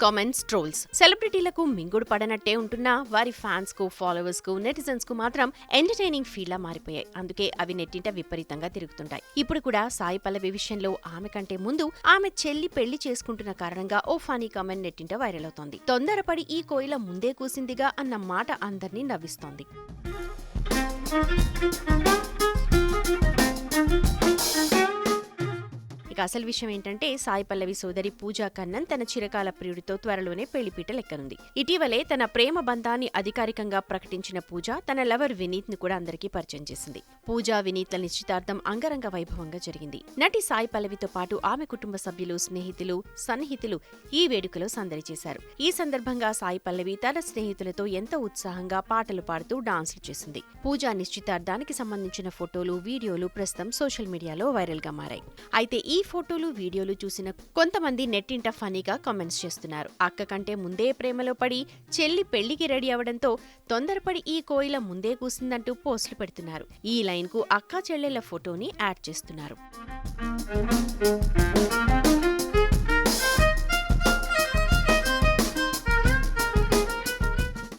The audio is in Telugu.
Comments, trolls. సెలబ్రిటీలకు మింగుడు పడనట్టే ఉంటున్నా వారి ఫ్యాన్స్ కు, ఫాలోవర్స్ కు, నెటిజన్స్ కు మాత్రం ఎంటర్టైనింగ్ ఫీల్ లా మారిపోయాయి. అందుకే అవి నెట్టింట విపరీతంగా తిరుగుతుంటాయి. ఇప్పుడు కూడా సాయి పల్లవి విషయంలో ఆమె కంటే ముందు ఆమె చెల్లి పెళ్లి చేసుకుంటున్న కారణంగా ఓ ఫనీ కామెంట్ నెట్టింట వైరల్ అవుతోంది. తొందరపడి ఈ కోయిల ముందే కూసిందిగా అన్న మాట అందర్నీ నవ్విస్తోంది. ఇక అసలు విషయం ఏంటంటే, సాయి పల్లవి సోదరి పూజా కన్నన్ తన చిరకాల ప్రియుడితో త్వరలోనే పెళ్లిపీట లెక్కనుంది. ఇటీవలే తన ప్రేమ బంధాన్ని అధికారికంగా ప్రకటించిన పూజ తన లవర్ వినీత్ ను కూడా అందరికీ పరిచయం చేసింది. పూజా వినీత్ల నిశ్చితార్థం అంగరంగ వైభవంగా జరిగింది. నటి సాయి పల్లవితో పాటు ఆమె కుటుంబ సభ్యులు, స్నేహితులు, సన్నిహితులు ఈ వేడుకలో సందడి చేశారు. ఈ సందర్భంగా సాయి పల్లవి తన స్నేహితులతో ఎంతో ఉత్సాహంగా పాటలు పాడుతూ డాన్సులు చేసింది. పూజా నిశ్చితార్థానికి సంబంధించిన ఫోటోలు, వీడియోలు ప్రస్తుతం సోషల్ మీడియాలో వైరల్ గా మారాయి. అయితే ఈ ఫోటోలు, వీడియోలు చూసిన కొంతమంది నెట్టింట ఫనీగా కామెంట్స్ చేస్తున్నారు. అక్క కంటే ముందే ప్రేమలో పడి చెల్లి పెళ్లికి రెడీ అవడంతో తొందరపడి ఈ కోయిల ముందే కూసిందంటూ పోస్టులు పెడుతున్నారు. ఈ లైన్ కు అక్కా చెల్లెళ్ల ఫోటోని యాడ్ చేస్తున్నారు.